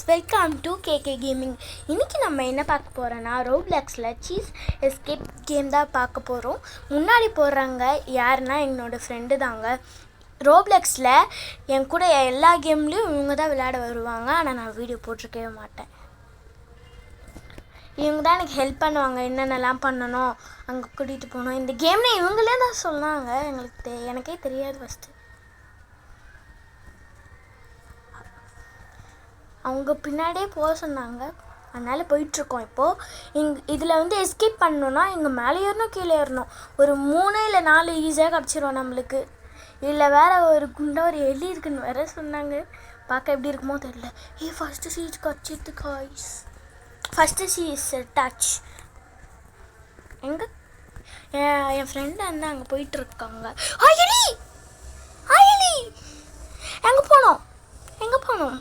Welcome to KK gaming. இன்றைக்கி நம்ம என்ன பார்க்க போகிறோன்னா ரோப்ளாக்ஸில் சீஸ் எஸ்கேப் கேம் தான் பார்க்க போகிறோம். முன்னாடி போடுறாங்க யாருன்னா என்னோடய ஃப்ரெண்டு தாங்க. ரோப்ளாக்ஸில் என் கூட எல்லா கேம்லேயும் இவங்க தான் விளையாட வருவாங்க. ஆனால் நான் வீடியோ போட்டிருக்கவே மாட்டேன். இவங்க தான் எனக்கு ஹெல்ப் பண்ணுவாங்க, என்னென்னலாம் பண்ணணும், அங்கே கூட்டிகிட்டு போகணும். இந்த கேமில் இவங்களே தான் சொன்னாங்க, எனக்கே தெரியாது. ஃபஸ்ட்டு அவங்க பின்னாடியே போக சொன்னாங்க, அதனால் போயிட்டுருக்கோம். இப்போது இதில் வந்து எஸ்கேப் பண்ணணுன்னா இங்கே மேலே ஏறணும், கீழே ஏறணும். ஒரு 3 இல்லை 4 ஈஸியாக கிடச்சிரும் நம்மளுக்கு. இல்லை வேறு ஒரு குண்டா ஒரு எலி இருக்குன்னு வேறு சொன்னாங்க. பார்க்க எப்படி இருக்குமோ தெரியல. ஃபஸ்ட்டு சீட் கிடச்சிது காய்ஸ். First cheese touch. என் ஃப்ரெண்டு வந்து அங்கே போயிட்டுருக்காங்க. எலி எங்கே போனோம்?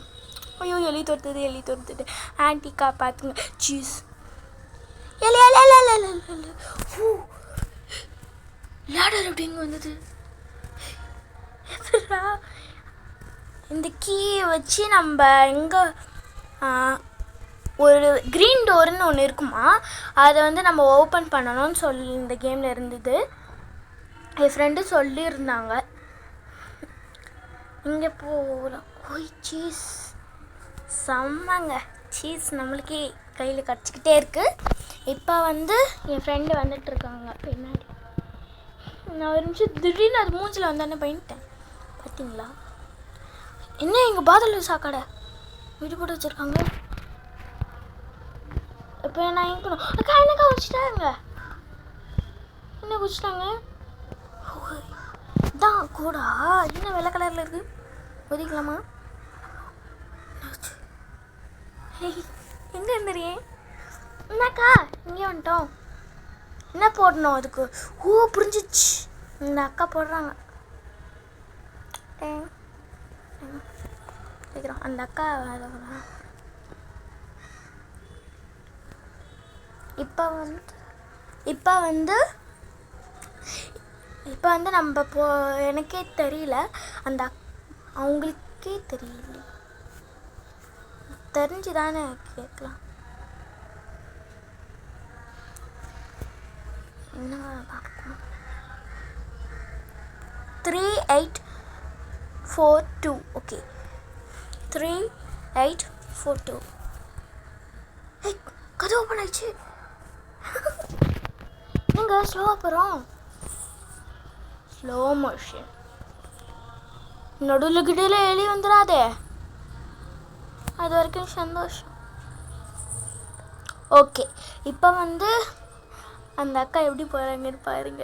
ஐயோ, எலி தொடுத்துட்டு ஆன்டி காப்பாற்றுங்க. சீஸ் லேடர் அப்படிங்க வந்தது. இந்த கீயை வச்சு நம்ம எங்கே ஒரு க்ரீன் டோர்னு ஒன்று இருக்குமா, அதை வந்து நம்ம ஓப்பன் பண்ணணும்னு சொல்லி இந்த கேமில் இருந்தது. என் ஃப்ரெண்டு சொல்லியிருந்தாங்க. இங்கே போகலாம். சீஸ் செம்மங்க. சீஸ் நம்மளுக்கே கையில் கிடச்சிக்கிட்டே இருக்குது. இப்போ வந்து என் ஃப்ரெண்டு வந்துட்டுருக்காங்க பின்னாடி. நான் ஒரு நிமிஷம் திடீர்னு அது மூஞ்சில் வந்தானே பண்ணிட்டேன். பார்த்தீங்களா? என்ன எங்கள் பாதல் சாக்காடை வீடு போட்டு வச்சுருக்காங்க. இப்போ நான் எங்கே போனோம்? அக்கா என்னக்கா குடிச்சிட்டாங்க? என்ன குடிச்சிட்டாங்க? தான் கூடா என்ன வெள்ளை கலரில் இருக்குது? ஒதுக்கலாமா? எங்கே இருந்துறியே? என்னக்கா இங்கே வந்துட்டோம். என்ன போடணும் அதுக்கு? புரிஞ்சிச்சு. இந்த அக்கா போடுறாங்க. அந்த அக்கா இப்போ வந்து நம்ம எனக்கே தெரியல, அவங்களுக்கே தெரியல. தெரிஞ்சுதானே கேட்கலாம். என்ன பார்க்கணும்? 3842. ஓகே, 3842. கதவு ஓப்பன் ஆயிடுச்சு. நீங்கள் ஸ்லோவாக போகிறோம். Slow motion. நடுவில் கிட்டே எலி வந்துடாதே. அது வரைக்கும் சந்தோஷம். ஓகே, இப்போ வந்து அந்த அக்கா எப்படி போகிறாங்கன்னு பாருங்க.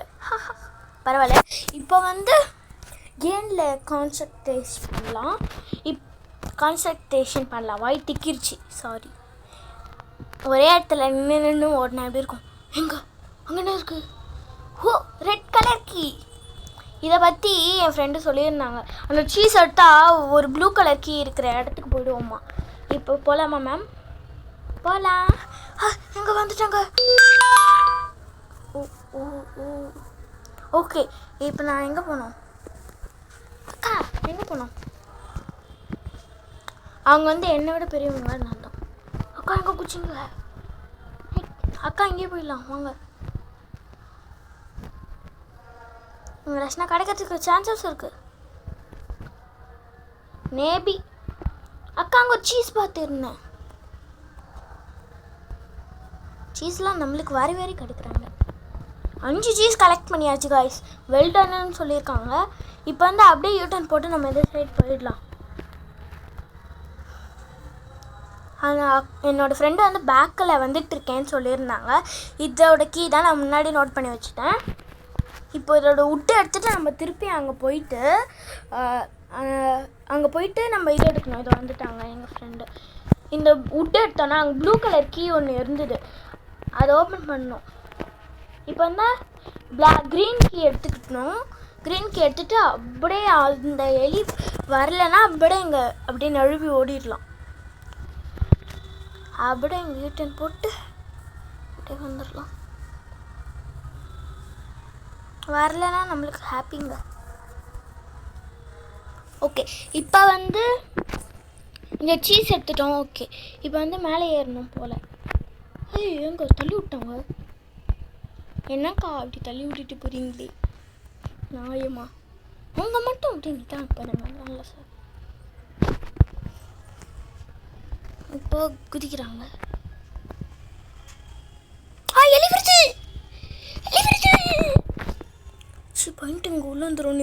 பரவாயில்ல. இப்போ வந்து கேமில் கான்சன்ட்ரேஷன் பண்ணலாம். வாய் திக்கிருச்சு, சாரி. ஒரே இடத்துல நின்று ஓடினா எப்படி இருக்கும்? அங்கே என்ன இருக்குது? Red colour key. இதை பற்றி என் ஃப்ரெண்டு சொல்லியிருந்தாங்க. அந்த சீஸ் எடுத்தால் ஒரு ப்ளூ கலர் கீ இருக்கிற இடத்துக்கு போயிடுவோம்மா. இப்போ போகலாமா மேம்? போகலாம். எங்கே வந்துட்டாங்க? ஓகே, இப்போ நான் எங்கே போனோம்? அக்கா எங்கே போனோம்? அவங்க வந்து என்னை விட பெரியவங்க. நான் தான். அக்கா எங்கே குச்சிங்க? அக்கா இங்கேயே போயிடலாம் வாங்க. உங்கள் ரஷ்னா கிடைக்கிறதுக்கு சான்சஸ் இருக்குது. மேபி. அக்கா அங்கே ஒரு சீஸ் பார்த்துருந்தேன். சீஸ்லாம் நம்மளுக்கு வாரி கிடைக்கிறாங்க. 5 சீஸ் கலெக்ட் பண்ணியாச்சு காய்ஸ். வெல்டன்னு சொல்லியிருக்காங்க. இப்போ வந்து அப்படியே யூட்டர்ன் போட்டு நம்ம எந்த சைடு போயிடலாம். என்னோடய ஃப்ரெண்டு வந்து பேக்கில் வந்துட்டுருக்கேன்னு சொல்லியிருந்தாங்க. இதோட கீ தான் நான் முன்னாடி நோட் பண்ணி வச்சுட்டேன். இப்போ இதோட உட்டை எடுத்துகிட்டு நம்ம திருப்பி அங்கே போயிட்டு நம்ம இது எடுக்கணும். இது வந்துட்டாங்க எங்கள் ஃப்ரெண்டு. இந்த உட்டை எடுத்தோன்னா அங்கே ப்ளூ கலர் கீ ஒன்று இருந்தது, அதை ஓப்பன் பண்ணணும். இப்போ வந்து க்ரீன் கீ எடுத்துக்கிட்டணும். க்ரீன் கீ எடுத்துகிட்டு அப்படியே அந்த எலி வரலைன்னா அப்படியே நழுவி ஓடிடலாம். அப்படியே எங்கள் யூட்டன் போட்டு அப்படியே வந்துடலாம். வரலைன்னா நம்மளுக்கு ஹாப்பிங்க. ஓகே, இப்போ வந்து இங்கே சீஸ் எடுத்துட்டோம். ஓகே, இப்போ வந்து மேலே ஏறணும் போல். ஐயோ, எங்க தள்ளி விட்டாங்க. என்னக்கா அப்படி தள்ளி விட்டுட்டு போகிறீங்களே, நியாயமா? அவங்க மட்டும் அப்படி தான் பாருங்க. நல்லா சார் இப்போ குதிக்கிறாங்க. பாயிண்ட் இங்கே உள்ள வந்துடும்.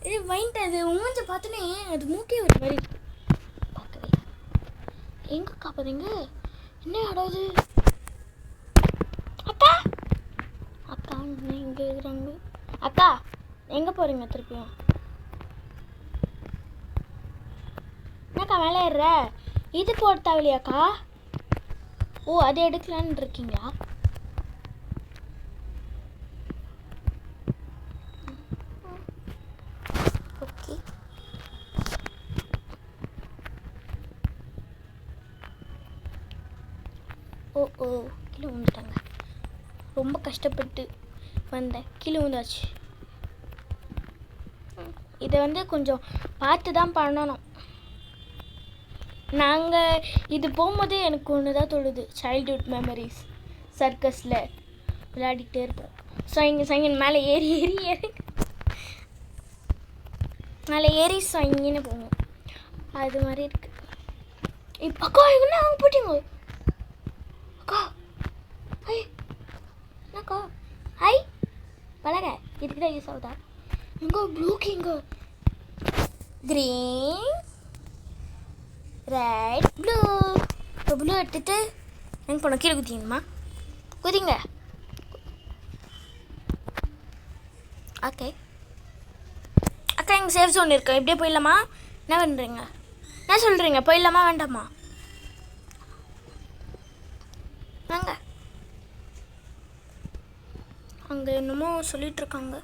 இது பாயிண்ட் அது மூஞ்ச பார்த்தோன்னே அது மூக்கே ஒரு மாதிரி பார்க்கவே. எங்கே காப்பாதீங்க, என்ன ஆடாது? அக்கா அக்கா இங்கே இருக்கிறாங்க. அக்கா எங்கே போகிறீங்க திருப்பியும்? என்னக்கா மேலே ஏறுற? இது போட தேவையில்லையாக்கா? ஓ, அதை எடுக்கலான்னு இருக்கீங்களா? ஓகே, ஓ ஓ கீழே விழுந்துட்டாங்க. ரொம்ப கஷ்டப்பட்டு வந்தேன், கீழே விழுந்தாச்சு. இதை வந்து கொஞ்சம் பார்த்து தான் பண்ணணும். நாங்கள் இது போகும்போது எனக்கு ஒன்று தான் தொழுது, சைல்ட்ஹுட் மெமரிஸ். சர்க்கஸில் விளையாடிக்கிட்டே இருப்போம். சைங்கன் மேலே ஏறி மேலே ஏறி சைங்கன்னு போவோம். அது மாதிரி இருக்கு. இப்போ அக்கா என்ன அங்கே போட்டிங்க? அக்கா ஐ என்னக்கா ஐ பழக இதுக்கு தான் யூஸ் ஆகுதா? எங்க ப்ளூ கிங்க கிரீன் ரெட் ப்ளூ. இப்போ ப்ளூ எடுத்துட்டு எங்கே போனோம்? கீழே குதிங்கம்மா, குதிங்க. ஓகே அக்கா, எங்கள் சேஃப் ஜோன் இருக்கு, இப்படியே போயிடலாமா? என்ன பண்ணுறீங்க? என்ன சொல்கிறீங்க, போயிடலாமா வேண்டாமா? வாங்க. அங்கே என்னமோ சொல்லிகிட்ருக்காங்க.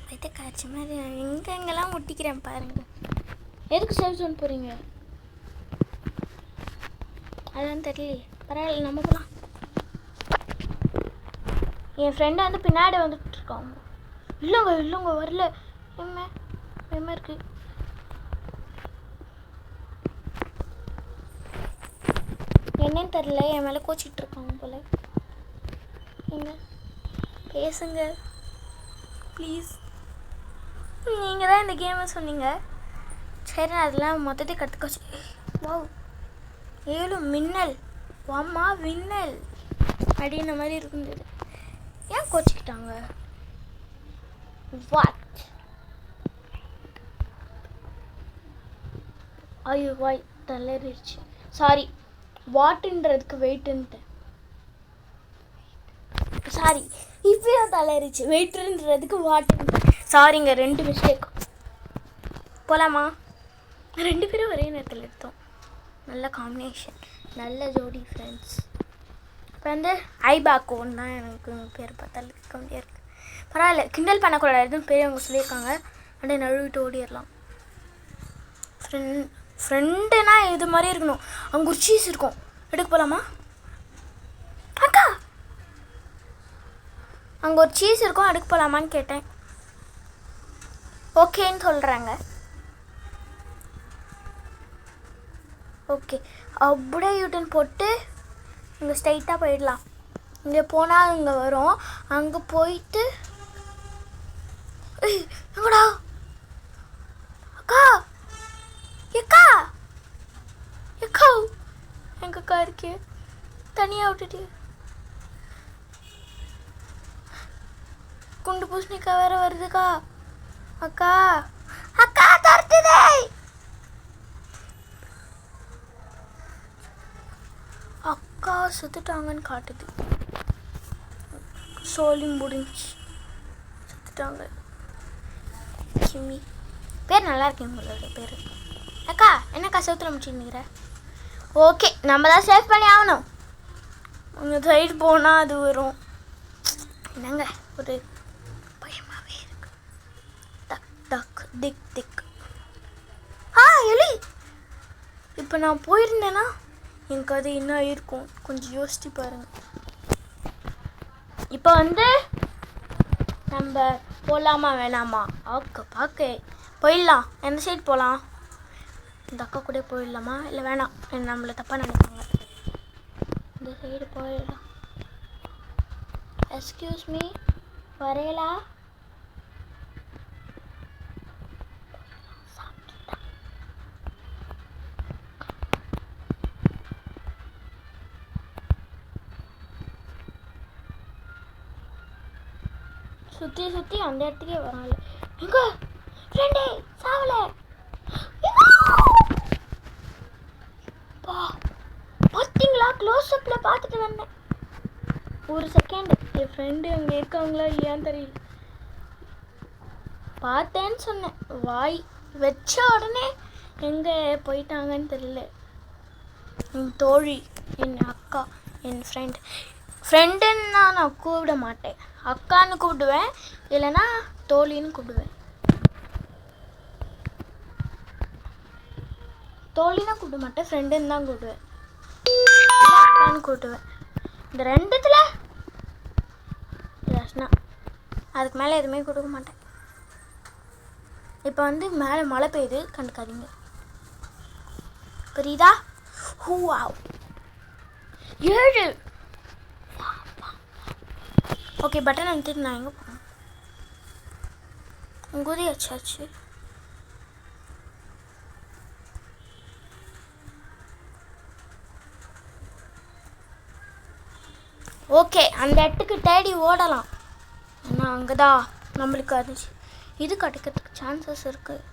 வயிற்று காய்ச்சி மாதிரி எங்கெங்கெல்லாம் முட்டிக்கிறேன் பாருங்க. எதுக்கு சேஃப் ஜோன் போகிறீங்க? அதான் தெரியலையே. பரவாயில்ல, நம்ம போகலாம். என் ஃப்ரெண்டு வந்து பின்னாடி வந்துட்டு இருக்காங்க. இல்லைங்க வரல. என்ன இருக்கு? என்னன்னு தெரியல, என் மேலே கோச்சிக்கிட்டு இருக்காங்க போல. எங்க பேசுங்க ப்ளீஸ். நீங்கள் தான் இந்த கேமை சொன்னீங்க. சரி, நான் அதெல்லாம் மொத்தத்தையும் கற்றுக்கச்சு. வா 7 மின்னல், வாம்மா வின்னல் அப்படின்ன மாதிரி இருந்தது. ஏன் கோச்சிக்கிட்டாங்க? வாட்? ஐயோ வாய் தளரிடுச்சு. சாரி, வாட்டுன்றதுக்கு வெயிட்டுன்ட்டு. சாரி, இப்பயும் தளரிச்சு. வெயிட்டுன்றதுக்கு வாட்டு. சாரிங்க, 2 மிஸ்டேக். போகலாமா? 2 பேரும் ஒரே நேரத்தில் எடுத்தோம். நல்ல காம்பினேஷன், நல்ல ஜோடி ஃப்ரெண்ட்ஸ். இப்போ வந்து ஐபாக்கோன்னு தான் எனக்கு பேர் பார்த்தாலும் இருக்க முடியாது இருக்குது. பரவாயில்ல, கிண்டல் பண்ணக்கூடாதுன்னு பெரியவங்க சொல்லியிருக்காங்க. அப்படியே நழுவிட்டு ஓடிடலாம். ஃப்ரெண்டுனா இது மாதிரி இருக்கணும். அங்கே ஒரு சீஸ் இருக்கும், எடுக்க போகலாமா? அக்கா அங்கே ஒரு சீஸ் இருக்கும், எடுக்க போகலாமான்னு கேட்டேன். ஓகேன்னு சொல்கிறாங்க. ஓகே, அப்படியே யூட்டன் போட்டு இங்கே ஸ்ட்ரைட்டாக போயிடலாம். இங்கே போனால் இங்கே வரும். அங்கே போயிட்டு எங்கடா அக்கா? எக்கா எக்கா எங்கக்கா இருக்கே? தனியாக விட்டுட்டு குண்டு பூசணிக்கா வேற வருதுக்கா. அக்கா அக்கா தரத்துதே. அக்கா செத்துட்டாங்கன்னு காட்டுது. சோலி முடிஞ்சு செத்துட்டாங்க. கிமி பேர் நல்லா இருக்கேன் உங்களோட பேர். அக்கா என்னக்கா செவுத்துல முடிச்சுன்னுக்கிற? ஓகே, நம்ம தான் சேவ் பண்ணி ஆகணும். உங்கள் சைடு போனால் அது வரும். என்னங்க ஒரு பயமாகவே இருக்கு. டக் டக் திக் திக். எலி. இப்போ நான் போயிருந்தேன்னா என் கதை என்ன இருக்கும் கொஞ்சம் யோசிச்சு பாருங்க. இப்போ வந்து நம்ம போகலாமா வேணாமா? பார்க்க போயிடலாம். எந்த சைடு போகலாம்? இந்த அக்கா கூட போயிடலாமா? இல்லை வேணாம், நம்மளை தப்பாக நினைப்பாங்க. இந்த சைடு போயிடலாம். எக்ஸ்கியூஸ் மீ, வரையலா? சுற்றி சுற்றி அந்த இடத்துக்கே வராங்க. எங்க ஃப்ரெண்டே சாவல. பார்த்தீங்களா? க்ளோஸ் அப்பில் பார்த்துட்டு வந்தேன். ஒரு செகண்ட் என் ஃப்ரெண்டு அங்கே இருக்காங்களா இல்லையான்னு தெரியல. பார்த்தேன்னு சொன்னேன். வாய் வச்ச உடனே எங்கே போயிட்டாங்கன்னு தெரியல. என் தோழி, என் அக்கா, என் ஃப்ரெண்டுன்னா நான் கூப்பிட மாட்டேன். அக்கான்னு கூப்பிடுவேன், இல்லைன்னா தோழின்னு கூப்பிடுவேன். தோழின்னா கூப்பிட மாட்டேன், ஃப்ரெண்டுன்னு தான் கூப்பிடுவேன். அக்கான்னு கூப்பிடுவேன். இந்த ரெண்டுத்தில் ரஷ்னா, அதுக்கு மேலே எதுவுமே கொடுக்க மாட்டேன். இப்போ வந்து மேலே மழை பெய்யுது, கண்டுக்காதீங்க. புரியுதா? ஹூவா 7. ஓகே, பட்டன் அனுப்பிட்டு நான் எங்கே போகிறேன்? குதி வச்சாச்சு. ஓகே, அந்த இடத்துக்கு தேடி ஓடலாம். ஆனால் அங்கே தான் நம்மளுக்கு அது இது கிடைக்கிறதுக்கு சான்சஸ் இருக்குது.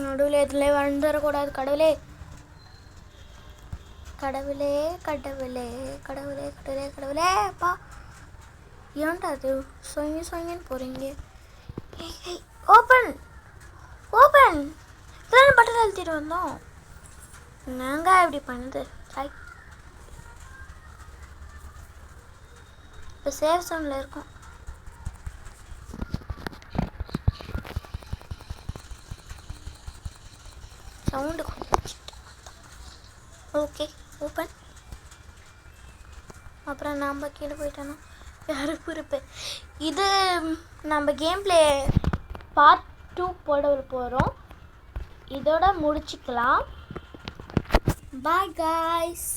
நடுவில் எதுலேயே வந்துடக்கூடாது. கடவுளே கடவுளே கடவுளே கடவுளே கடவுளே கடவுளே அப்பா, ஏன்டா அது சொங்கன்னு போகிறீங்க? ஓப்பன் ஓப்பன் இப்போதான் பட்டன் அழுத்திட்டு வந்தோம். நாங்கள் இப்படி பண்ணுது. இப்போ சேஃப் சவுண்டில் இருக்கோம். சவுண்டு கொஞ்சம் வச்சுட்டு. Okay, open. அப்புறம் நம்ம கீழே போயிட்டோன்னா யாரும் இருப்பேன். இது நம்ம கேம் பிளே பார்ட் 2 போட போகிறோம். இதோட முடிச்சுக்கலாம். Bye guys.